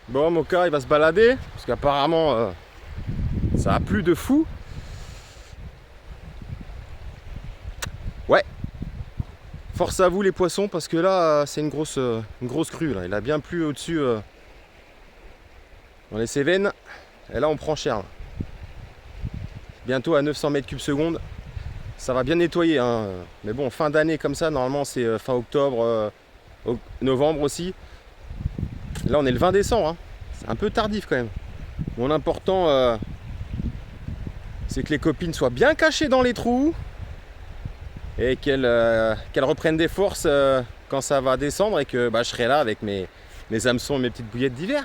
Bon, Moka il va se balader parce qu'apparemment ça a plu de fou. Ouais, force à vous les poissons parce que là c'est une grosse crue là. Il a bien plu au-dessus dans les Cévennes et là on prend cher là. Bientôt à 900 mètres cubes secondes. Ça va bien nettoyer hein. Mais bon, fin d'année comme ça, normalement c'est fin octobre, novembre aussi. Là on est le 20 décembre hein. C'est un peu tardif quand même. Bon, l'important c'est que les copines soient bien cachées dans les trous et qu'elles reprennent des forces quand ça va descendre et que je serai là avec mes hameçons et mes petites bouillettes d'hiver.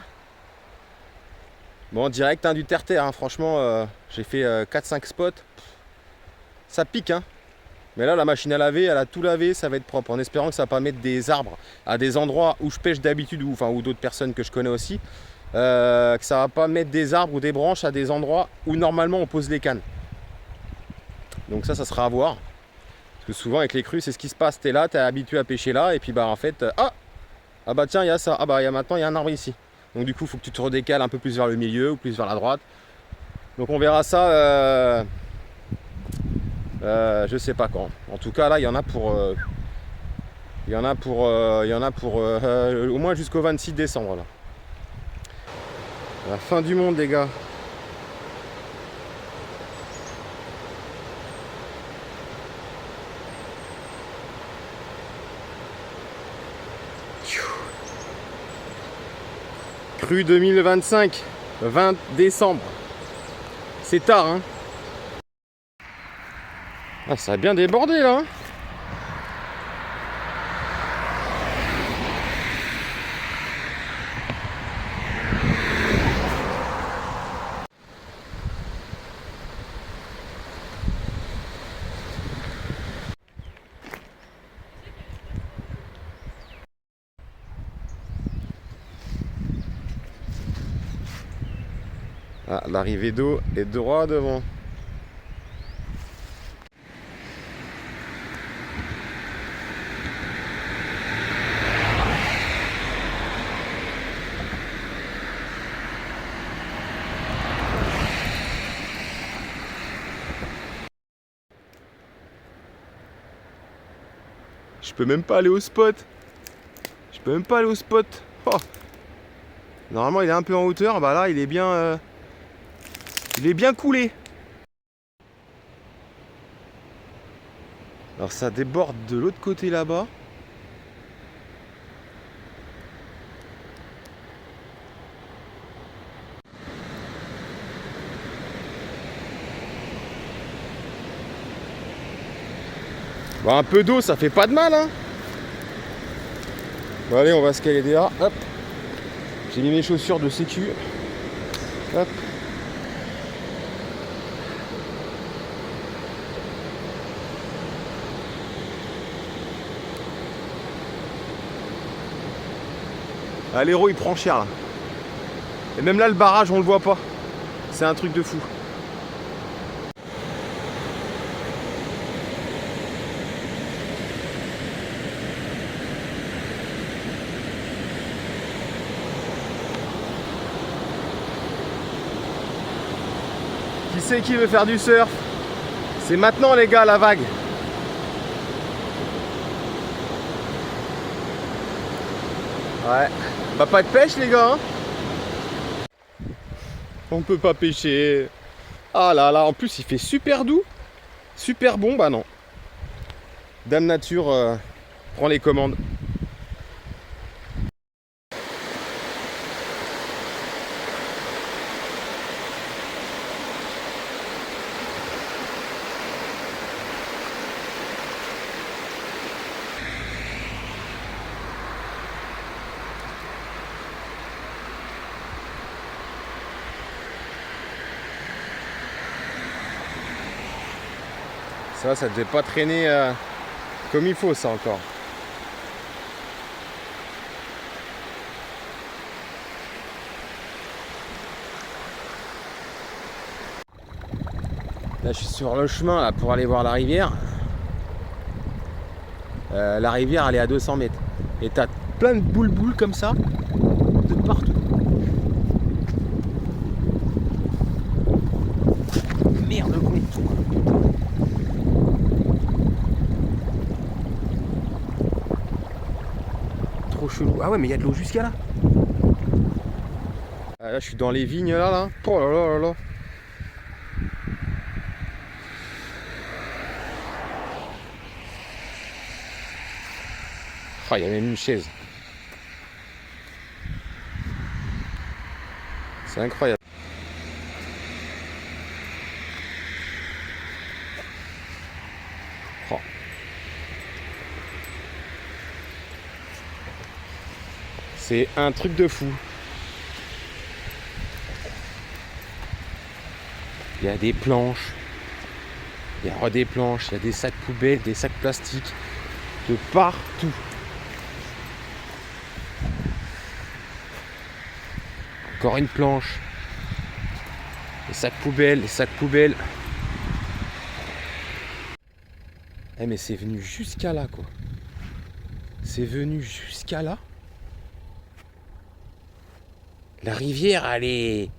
Bon, direct hein, du terre-terre hein. Franchement j'ai fait 4-5 spots. Ça pique hein. Mais là la machine à laver, elle a tout lavé, ça va être propre. En espérant que ça va pas mettre des arbres à des endroits où je pêche d'habitude ou d'autres personnes que je connais aussi. Que ça va pas mettre des arbres ou des branches à des endroits où normalement on pose les cannes. Donc ça sera à voir. Parce que souvent avec les crues c'est ce qui se passe. T'es là, t'es habitué à pêcher là et puis en fait tiens il y a ça. Maintenant il y a un arbre ici. Donc du coup il faut que tu te redécales un peu plus vers le milieu ou plus vers la droite. Donc on verra ça je sais pas quand. En tout cas là il y en a pour au moins jusqu'au 26 décembre là. La fin du monde les gars. Crue 2025, 20 décembre. C'est tard hein. Ah, ça a bien débordé là hein. Ah, l'arrivée d'eau est droit devant. Je peux même pas aller au spot. Oh. Normalement il est un peu en hauteur, là il est bien coulé. Alors ça déborde de l'autre côté là-bas. Bon, un peu d'eau ça fait pas de mal hein. Bon allez on va se caler là. Hop. J'ai mis mes chaussures de sécu. Hop. Ah, l'héros il prend cher là. Et même là le barrage on le voit pas. C'est un truc de fou. Qui c'est qui veut faire du surf? C'est maintenant les gars la vague. Ouais. Pas de pêche les gars hein. On peut pas pêcher. Ah là là, en plus il fait super doux. Super bon, non. Dame Nature prend les commandes. Ça devait pas traîner comme il faut ça encore. Là je suis sur le chemin là, pour aller voir la rivière. La rivière elle est à 200 mètres. Et t'as plein de boules comme ça de partout. Ah ouais, mais il y a de l'eau jusqu'à là. Ah, là, je suis dans les vignes là. Oh là là là là. Ah, il y a même une chaise. C'est incroyable. Oh. C'est un truc de fou. Il y a des planches. Il y a des planches, il y a des sacs poubelles, des sacs plastiques. De partout. Encore une planche. Les sacs poubelles, les sacs poubelles. Eh mais c'est venu jusqu'à là quoi. C'est venu jusqu'à là. La rivière elle est,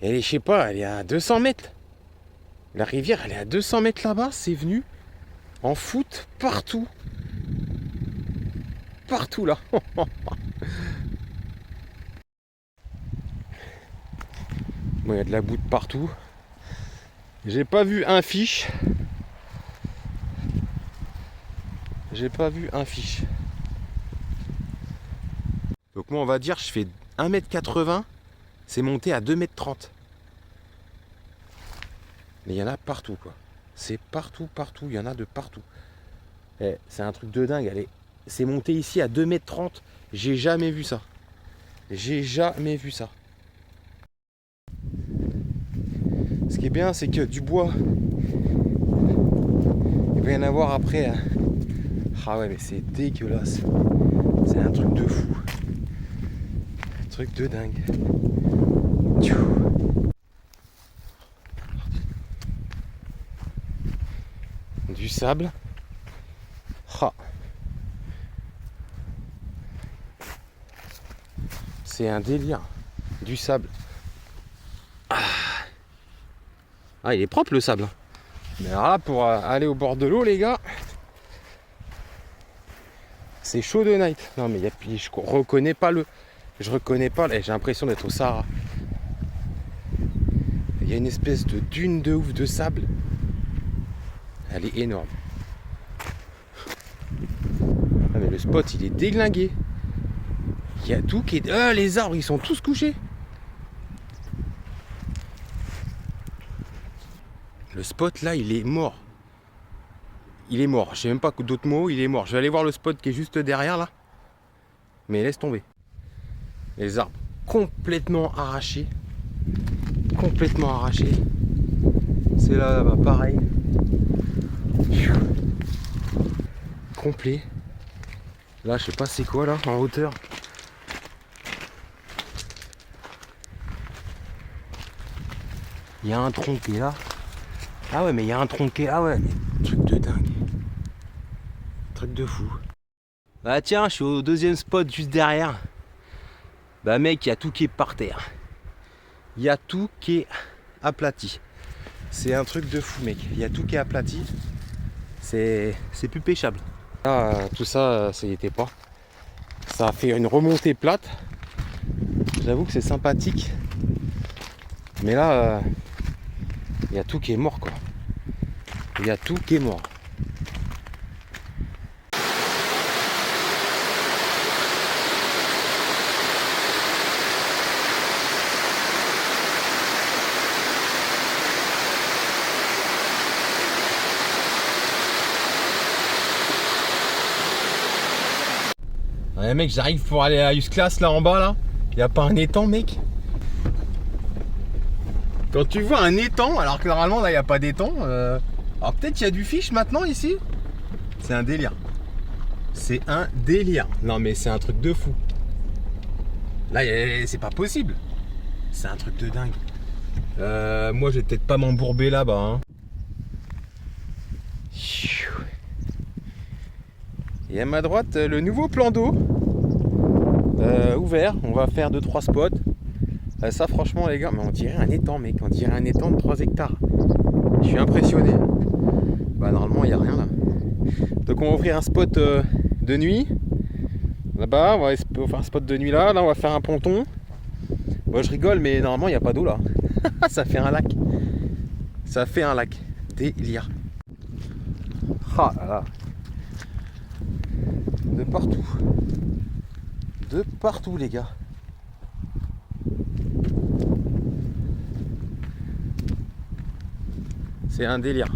je sais pas, elle est à 200 mètres. La rivière elle est à 200 mètres là-bas. C'est venu en foot partout. Partout là. Bon, il y a de la boue de partout. J'ai pas vu un fiche. J'ai pas vu un fiche. Donc moi on va dire je fais 1m80. C'est monté à 2m30. Mais il y en a partout quoi. C'est partout, partout. Il y en a de partout. Eh, c'est un truc de dingue. Allez, c'est monté ici à 2m30. J'ai jamais vu ça. J'ai jamais vu ça. Ce qui est bien, c'est que du bois, il va y en avoir après. Hein. Ah ouais, mais c'est dégueulasse. C'est un truc de fou. Un truc de dingue. Du sable. Ah. C'est un délire. Du sable. Ah, il est propre le sable. Mais alors là, pour aller au bord de l'eau, les gars, c'est chaud de night. Non, mais je reconnais pas le. Je reconnais pas. J'ai l'impression d'être au Sahara. Il y a une espèce de dune de ouf de sable. Elle est énorme. Ah, mais le spot, il est déglingué. Il y a tout qui est. Ah, les arbres, ils sont tous couchés. Le spot là, il est mort. Il est mort. Je sais même pas d'autres mots, il est mort. Je vais aller voir le spot qui est juste derrière là. Mais laisse tomber. Les arbres complètement arrachés. Complètement arrachés. C'est là-bas, pareil. Complet. Là, je sais pas c'est quoi là, en hauteur. Il y a un tronc qui est là. Ah ouais, mais il y a un tronc qui est... Ah ouais, mais truc de dingue. Truc de fou. Bah tiens, je suis au deuxième spot juste derrière. Bah mec, il y a tout qui est par terre. Il y a tout qui est aplati. C'est un truc de fou mec. Il y a tout qui est aplati. C'est plus pêchable. Là, tout ça, ça y était pas. Ça a fait une remontée plate. J'avoue que c'est sympathique. Mais là, il y a tout qui est mort quoi. Il y a tout qui est mort. Ouais mec, j'arrive pour aller à Usclas là en bas là. Il n'y a pas un étang mec. Quand tu vois un étang, alors que normalement là il n'y a pas d'étang, alors peut-être qu'il y a du fiche maintenant ici. C'est un délire. C'est un délire. Non mais c'est un truc de fou. Là c'est pas possible. C'est un truc de dingue. Moi je vais peut-être pas m'embourber là-bas. Hein. Et à ma droite le nouveau plan d'eau. Ouvert. On va faire 2-3 spots. Ça franchement les gars, mais on dirait un étang mec. On dirait un étang de 3 hectares. Je suis impressionné. Bah normalement il n'y a rien là. Donc on va ouvrir un spot de nuit. Là-bas, on va peut faire un spot de nuit là. Là, on va faire un ponton. Moi, je rigole, mais normalement, il n'y a pas d'eau là. Ça fait un lac. Ça fait un lac. Délire. Ah là là. De partout. De partout, les gars. C'est un délire.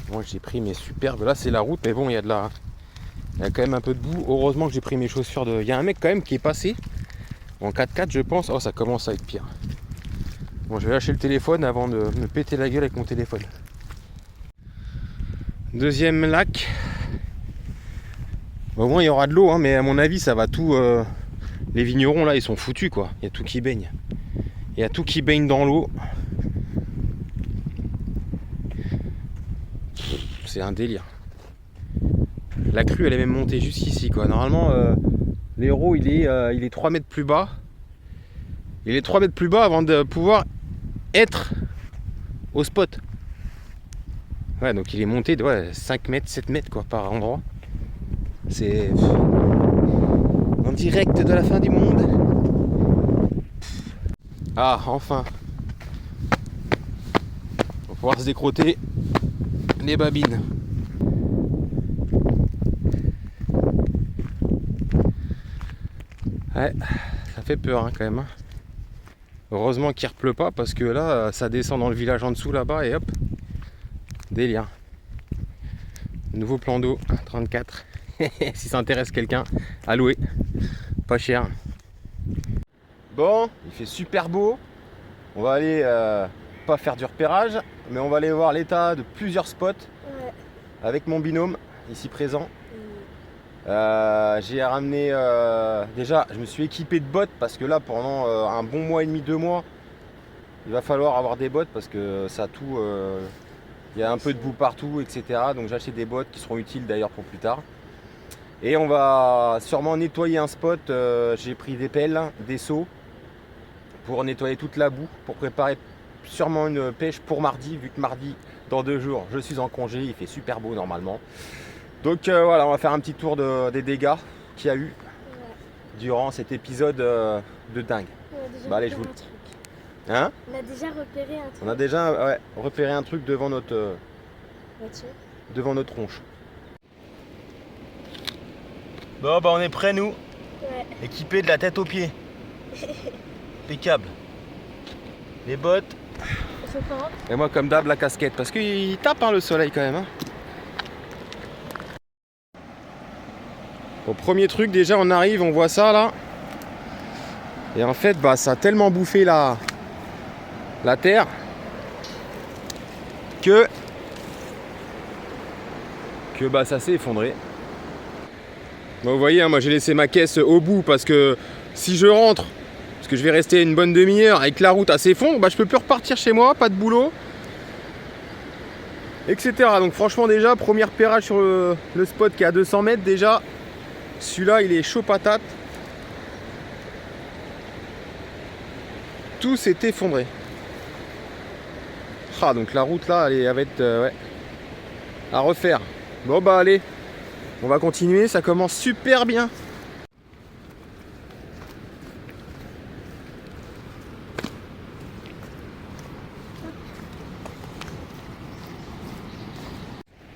Moi j'ai pris mes superbes. Là c'est la route, mais bon, il y a quand même un peu de boue. Heureusement que j'ai pris mes chaussures de. Il y a un mec quand même qui est passé en 4x4, je pense. Oh, ça commence à être pire. Bon, je vais lâcher le téléphone avant de me péter la gueule avec mon téléphone. Deuxième lac. Au moins il y aura de l'eau, hein, mais à mon avis ça va tout. Les vignerons là ils sont foutus quoi. Il y a tout qui baigne. Il y a tout qui baigne dans l'eau. C'est un délire. La crue elle est même montée jusqu'ici quoi. Normalement l'Hérault il est 3 mètres plus bas. Il est 3 mètres plus bas avant de pouvoir être au spot. Ouais, donc il est monté de 5 mètres, 7 mètres quoi par endroit. C'est en direct de la fin du monde. Ah, enfin. On va pouvoir se décrotter les babines. Ouais, ça fait peur hein, quand même. Heureusement qu'il ne pleut pas parce que là, ça descend dans le village en dessous là-bas et hop, délire. Nouveau plan d'eau, 34. Si ça intéresse quelqu'un, à louer. Pas cher. Bon, il fait super beau. On va aller pas faire du repérage, mais on va aller voir l'état de plusieurs spots avec mon binôme ici présent. J'ai ramené déjà, je me suis équipé de bottes parce que là pendant un bon mois et demi, 2 mois, il va falloir avoir des bottes parce que ça tout, il y a un peu de boue partout, etc. Donc j'ai acheté des bottes qui seront utiles d'ailleurs pour plus tard. Et on va sûrement nettoyer un spot. J'ai pris des pelles, des seaux pour nettoyer toute la boue, pour préparer sûrement une pêche pour mardi, vu que mardi, dans 2 jours, je suis en congé, il fait super beau normalement. Donc voilà, on va faire un petit tour des dégâts qu'il y a eu durant cet épisode de dingue. Bah allez, je vous le... Hein? On a déjà repéré un truc. On a déjà repéré un truc devant notre tronche. Bon bah on est prêts nous, équipés de la tête aux pieds. Impeccable. Les bottes. Et moi comme d'hab la casquette, parce qu'il tape hein, le soleil quand même. Hein. Au premier truc déjà on arrive, on voit ça là. Et en fait bah ça a tellement bouffé la terre que bah ça s'est effondré. Bon, vous voyez, hein, moi j'ai laissé ma caisse au bout parce que si je rentre, parce que je vais rester une bonne demi-heure avec la route à ses fonds, bah je peux plus repartir chez moi, pas de boulot, etc. Donc franchement déjà, premier repérage sur le spot qui est à 200 mètres déjà. Celui-là il est chaud patate. Tout s'est effondré. Ah donc la route là elle va être à refaire. Bon bah allez, on va continuer, ça commence super bien.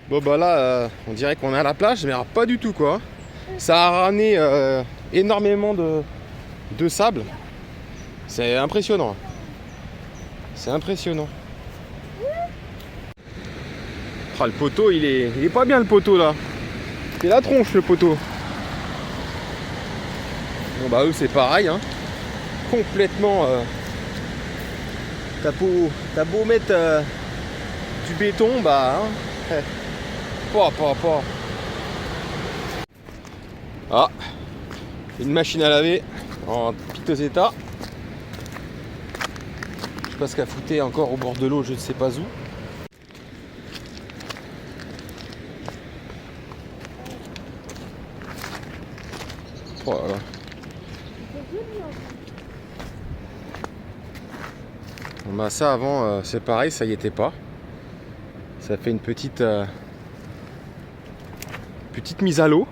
Bon bah là on dirait qu'on est à la plage, mais alors, pas du tout quoi. Ça a ramené énormément de sable. C'est impressionnant. C'est impressionnant. Ah, le poteau il est pas bien le poteau là. C'est la tronche le poteau. Bon bah eux c'est pareil hein. Complètement t'as beau mettre du béton bah hein. Pas. Ah, une machine à laver en piteux état. Je sais pas ce qu'elle foutait encore au bord de l'eau, je ne sais pas où. Oh là là. Bon bah ça avant c'est pareil, ça y était pas. Ça fait une petite Petite mise à l'eau.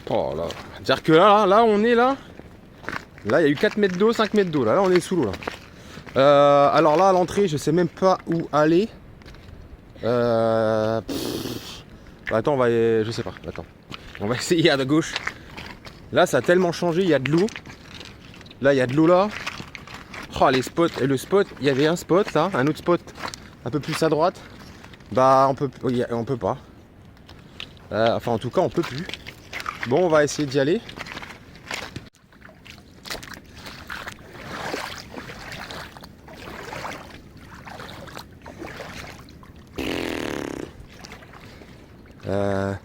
Oh là, dire que là on est là. Là il y a eu 4 mètres d'eau, 5 mètres d'eau. Là on est sous l'eau là. Alors là à l'entrée je sais même pas où aller. Attends, je sais pas. Attends. On va essayer à gauche. Là ça a tellement changé, il y a de l'eau. Là il y a de l'eau là. Oh les spots. Et le spot, il y avait un spot là, un autre spot un peu plus à droite. Bah on peut pas. Enfin en tout cas on peut plus. Bon, on va essayer d'y aller.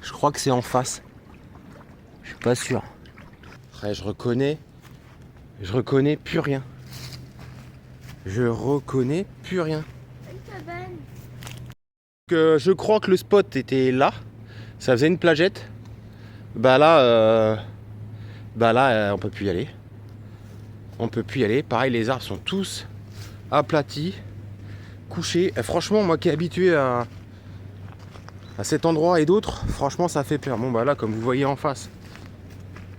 Je crois que c'est en face. Je suis pas sûr. Après, je reconnais plus rien. Je crois que le spot était là. Ça faisait une plagette. Bah là, on peut plus y aller. Pareil, les arbres sont tous aplatis, couchés. Et franchement, moi qui est habitué à cet endroit et d'autres, franchement, ça fait peur. Bon, bah là, comme vous voyez en face,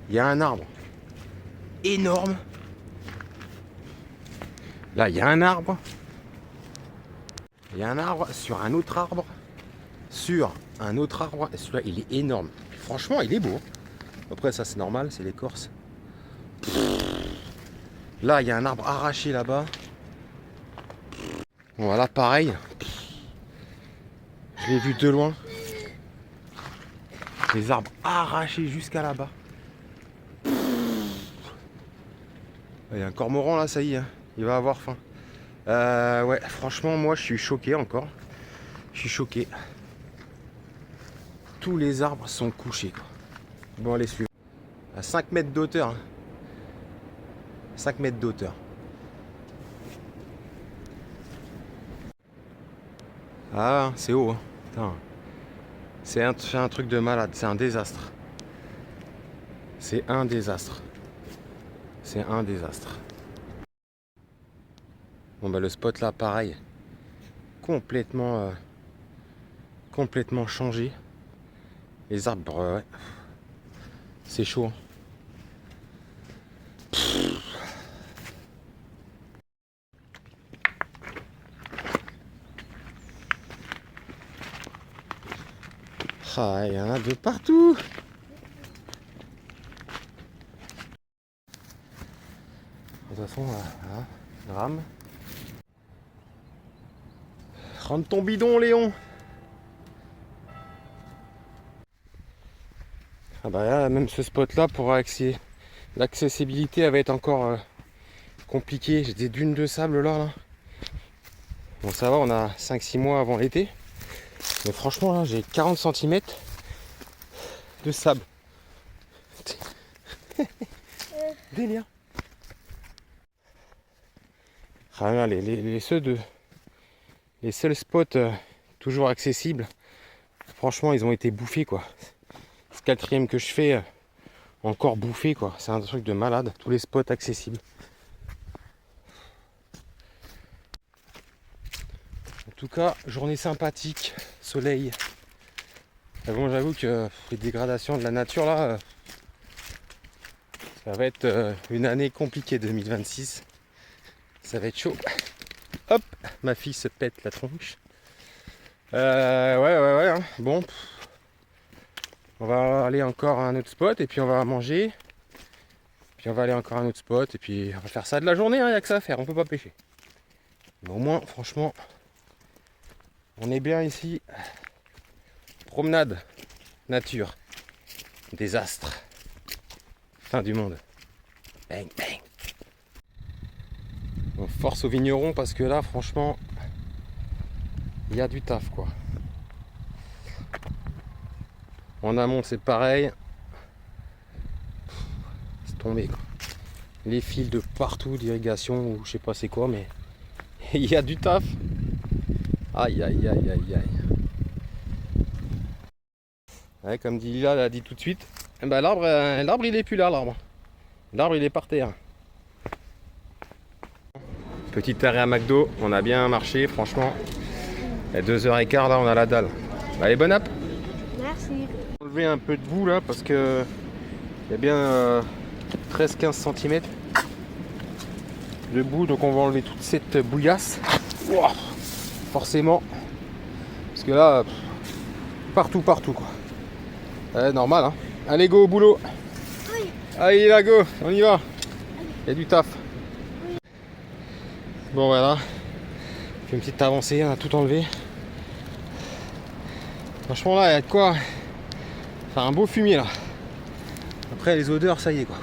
il y a un arbre énorme. Là, il y a un arbre. Il y a un arbre sur un autre arbre. Et celui-là, il est énorme. Franchement, il est beau. Après, ça, c'est normal, c'est l'écorce. Là, il y a un arbre arraché là-bas. Bon, voilà, pareil. Je l'ai vu de loin. Les arbres arrachés jusqu'à là-bas. Il y a un cormoran là, ça y est. Il va avoir faim. Ouais, franchement, moi, je suis choqué encore. Je suis choqué. Tous les arbres sont couchés, quoi. Bon, allez, suivons. À 5 mètres d'auteur. 5 mètres d'auteur. Ah, c'est haut. Hein. Putain. C'est un truc de malade. C'est un désastre. C'est un désastre. Bon, bah, le spot là, pareil. Complètement changé. Les arbres, ouais. C'est chaud. Ah, il y en a de partout. De toute façon, voilà, rame. Rentre ton bidon, Léon. Ah bah là, même ce spot-là, pour l'accessibilité va être encore compliquée. J'ai des dunes de sable là. Bon, ça va, on a 5-6 mois avant l'été. Mais franchement, là, j'ai 40 cm de sable. Délire. Ah, là, les seuls spots toujours accessibles, franchement, ils ont été bouffés, quoi. C'est le 4e que je fais, encore bouffé, quoi. C'est un truc de malade, tous les spots accessibles. En tout cas, journée sympathique, soleil. Mais bon, j'avoue que les dégradations de la nature, là, ça va être une année compliquée 2026. Ça va être chaud. Hop, ma fille se pète la tronche. Ouais. Hein. Bon, on va aller encore à un autre spot et puis on va manger. Puis on va aller encore à un autre spot et puis on va faire ça de la journée. Il n'y a que ça à faire, on peut pas pêcher. Mais au moins, franchement, on est bien ici. Promenade, nature, désastre, fin du monde. Bang bang. On force aux vignerons parce que là, franchement, il y a du taf, quoi. En amont, c'est pareil. C'est tombé, quoi. Les fils de partout d'irrigation ou je sais pas c'est quoi, mais il y a du taf. Aïe. Ouais, comme dit Lila l'a dit tout de suite, bah, l'arbre il est plus là, l'arbre il est par terre. Petite arrêt à McDo, on a bien marché, franchement. À 2h15 là, on a la dalle. Allez, bonne app. Merci. Enlever un peu de boue là parce que il y a bien 13-15 cm de boue, donc on va enlever toute cette bouillasse. Wow, forcément, parce que là, partout quoi. Normal, hein. Allez, go au boulot. Oui. Allez là, go, on y va. Il y a du taf. Oui. Bon voilà, fait une petite avancée, on a tout enlevé. Franchement là, il y a de quoi faire un beau fumier là. Après les odeurs, ça y est quoi.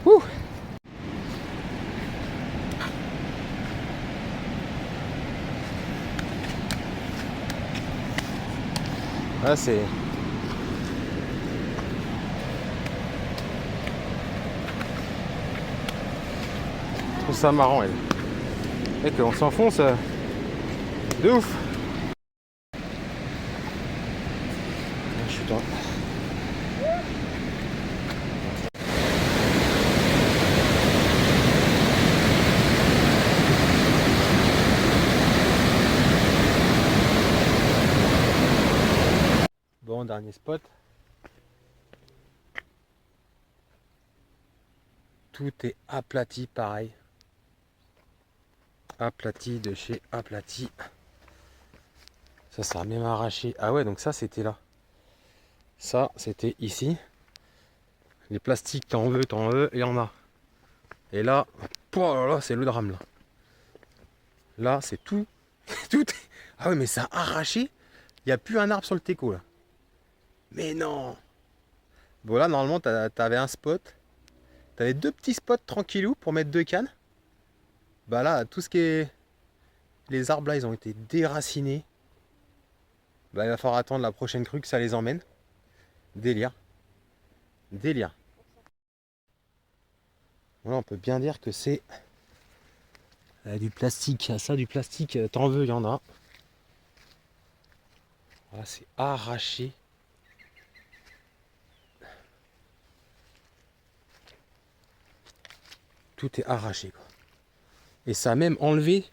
Ouh. Là c'est... Je trouve ça marrant elle. Et qu'on s'enfonce de ouf. Je suis dans... Bon, dernier spot. Tout est aplati pareil. Aplati de chez aplati. Ça sera même arraché. Ah ouais, donc ça c'était là. Ça c'était ici. Les plastiques, t'en veux, il y en a. Et là, oh là, là c'est le drame là. Là c'est tout. Tout. Ah ouais, mais ça a arraché. Il n'y a plus un arbre sur le teco là. Mais non. Bon là normalement t'avais un spot. T'avais deux petits spots tranquillou pour mettre deux cannes. Bah là, tout ce qui est... Les arbres là, ils ont été déracinés. Bah il va falloir attendre la prochaine crue que ça les emmène. Délire. Délire. Voilà, on peut bien dire que c'est du plastique. Ça, du plastique, t'en veux, il y en a. Voilà, c'est arraché. Tout est arraché, quoi. Et ça a même enlevé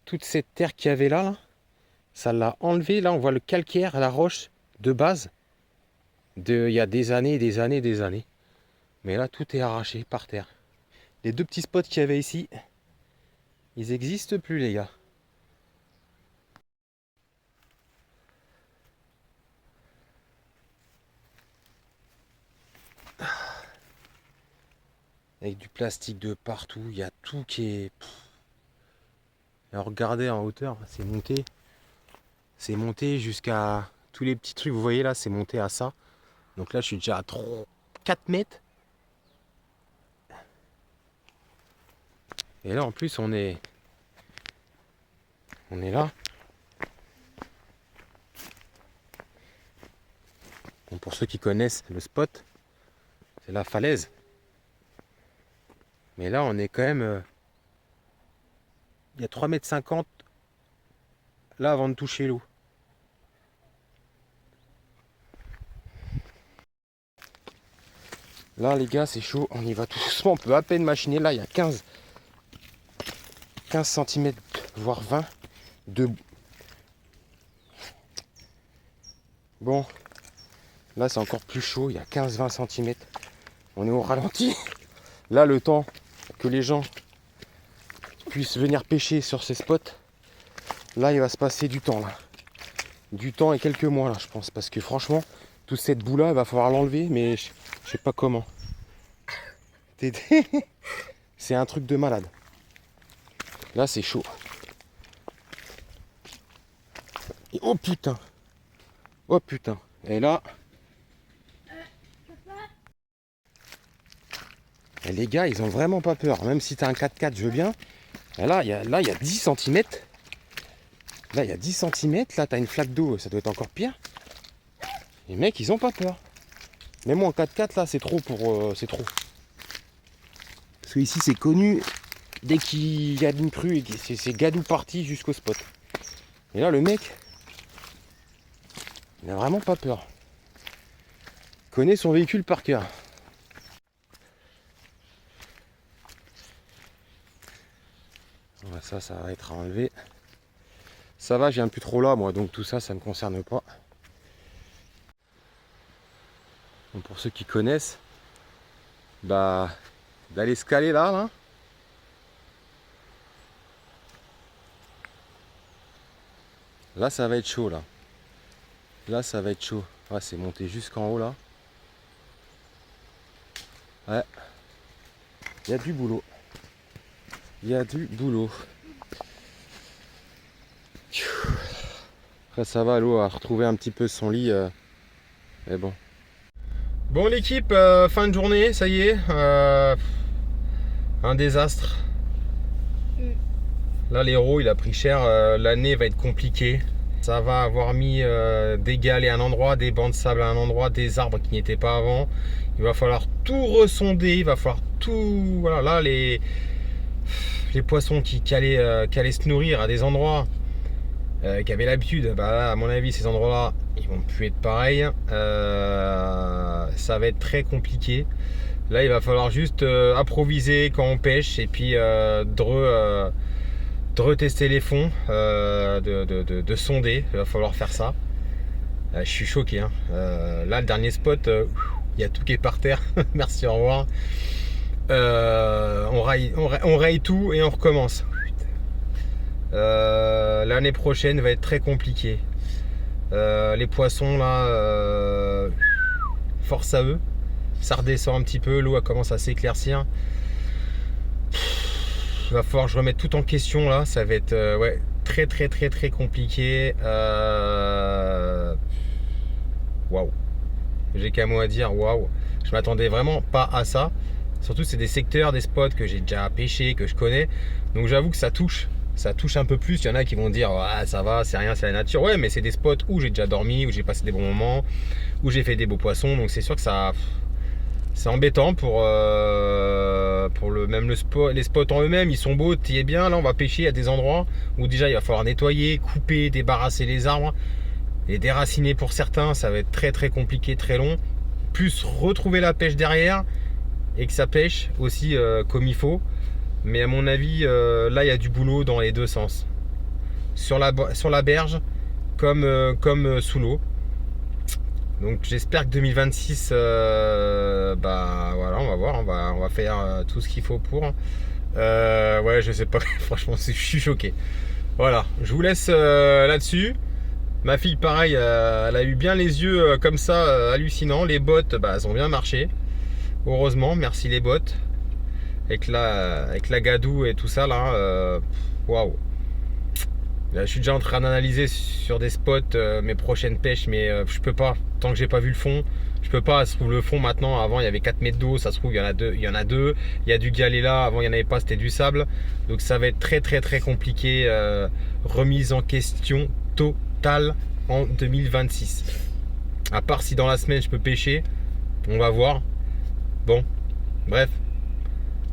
toute cette terre qu'il y avait là, là. Ça l'a enlevé. Là, on voit le calcaire, la roche de base. Il y a des années, des années, des années. Mais là, tout est arraché par terre. Les deux petits spots qu'il y avait ici, ils n'existent plus, les gars. Avec du plastique de partout, il y a tout qui est... Alors regardez en hauteur, c'est monté jusqu'à tous les petits trucs, vous voyez là, c'est monté à ça. Donc là, je suis déjà à 4 mètres. Et là, en plus, on est là. Bon, pour ceux qui connaissent le spot, c'est la falaise. Mais là, on est quand même... il y a 3,50 m là avant de toucher l'eau. Là, les gars, c'est chaud. On y va tout doucement. On peut à peine machiner. Là, il y a 15 cm, voire 20 de... Bon, là, c'est encore plus chaud. Il y a 15-20 cm. On est au ralenti. Là, le temps que les gens puissent venir pêcher sur ces spots, là, il va se passer du temps, là. Du temps et quelques mois, là, je pense. Parce que franchement, toute cette boue-là, il va falloir l'enlever, mais je sais pas comment. C'est un truc de malade. Là, c'est chaud. Et oh putain. Oh putain. Et là... Et les gars, ils ont vraiment pas peur. Même si t'as un 4x4, je veux bien. Et là, il y a 10 cm. Là, il y a 10 cm. Là, t'as une flaque d'eau. Ça doit être encore pire. Les mecs, ils ont pas peur. Même moi en 4x4, là, c'est trop pour... c'est trop. Parce que ici, c'est connu. Dès qu'il y a une crue, c'est gadou parti jusqu'au spot. Et là, le mec, il n'a vraiment pas peur. Il connaît son véhicule par cœur. Ouais, ça va être à enlever. Ça va, je viens plus trop là moi, donc tout ça, ça me concerne pas. Donc pour ceux qui connaissent, bah d'aller se caler là. Là ça va être chaud là. Là ça va être chaud. Ouais, c'est monté jusqu'en haut là. Ouais. Il y a du boulot. Il y a du boulot. Après ça va, l'eau a retrouvé un petit peu son lit. Mais bon. Bon l'équipe, fin de journée, ça y est. Un désastre. Là l'héros il a pris cher, l'année va être compliquée. Ça va avoir mis des galets à un endroit, des bancs de sable à un endroit, des arbres qui n'y étaient pas avant. Il va falloir tout ressonder, il va falloir tout... Voilà, là les poissons qui allaient se nourrir à des endroits qui avaient l'habitude, bah là, à mon avis ces endroits là ils vont plus être pareils. Ça va être très compliqué. Là il va falloir juste improviser quand on pêche et puis de retester les fonds, de sonder. Il va falloir faire ça. Je suis choqué hein. Là le dernier spot, il y a tout qui est par terre. Merci, au revoir. On raye tout et on recommence. L'année prochaine va être très compliquée. Les poissons là, force à eux. Ça redescend un petit peu, l'eau commence à s'éclaircir. Il va falloir que je remette tout en question là. Ça va être ouais, très compliqué. Waouh. J'ai qu'un mot à dire, waouh. Je m'attendais vraiment pas à ça. Surtout c'est des secteurs, des spots que j'ai déjà pêché, que je connais. Donc j'avoue que ça touche un peu plus. Il y en a qui vont dire ah, ça va, c'est rien, c'est la nature. Ouais, mais c'est des spots où j'ai déjà dormi, où j'ai passé des bons moments, où j'ai fait des beaux poissons. Donc c'est sûr que ça, c'est embêtant pour les spots en eux-mêmes. Ils sont beaux, tu y es bien. Là on va pêcher à des endroits où déjà il va falloir nettoyer, couper, débarrasser les arbres et déraciner pour certains. Ça va être très compliqué, très long. Plus retrouver la pêche derrière et que ça pêche aussi comme il faut. Mais à mon avis, là, il y a du boulot dans les deux sens. Sur la berge, comme sous l'eau. Donc j'espère que 2026, bah voilà, on va voir, on va faire tout ce qu'il faut pour. Ouais, je sais pas, franchement, je suis choqué. Voilà, je vous laisse là-dessus. Ma fille, pareil, elle a eu bien les yeux comme ça, hallucinants. Les bottes, bah, elles ont bien marché. Heureusement, merci les bottes. Avec la gadoue et tout ça là, waouh. Là, je suis déjà en train d'analyser sur des spots mes prochaines pêches, mais je peux pas, tant que j'ai pas vu le fond, je peux pas. Ça se trouve le fond maintenant, avant il y avait 4 mètres d'eau, ça se trouve il y en a deux, il y a du galet là, avant il n'y en avait pas, c'était du sable. Donc ça va être très compliqué, remise en question totale en 2026. À part si dans la semaine je peux pêcher, on va voir. Bon, bref.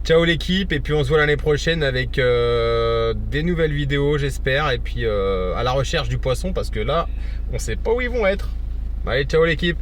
Ciao l'équipe, et puis on se voit l'année prochaine avec des nouvelles vidéos j'espère, et puis à la recherche du poisson parce que là on sait pas où ils vont être. Allez, ciao l'équipe.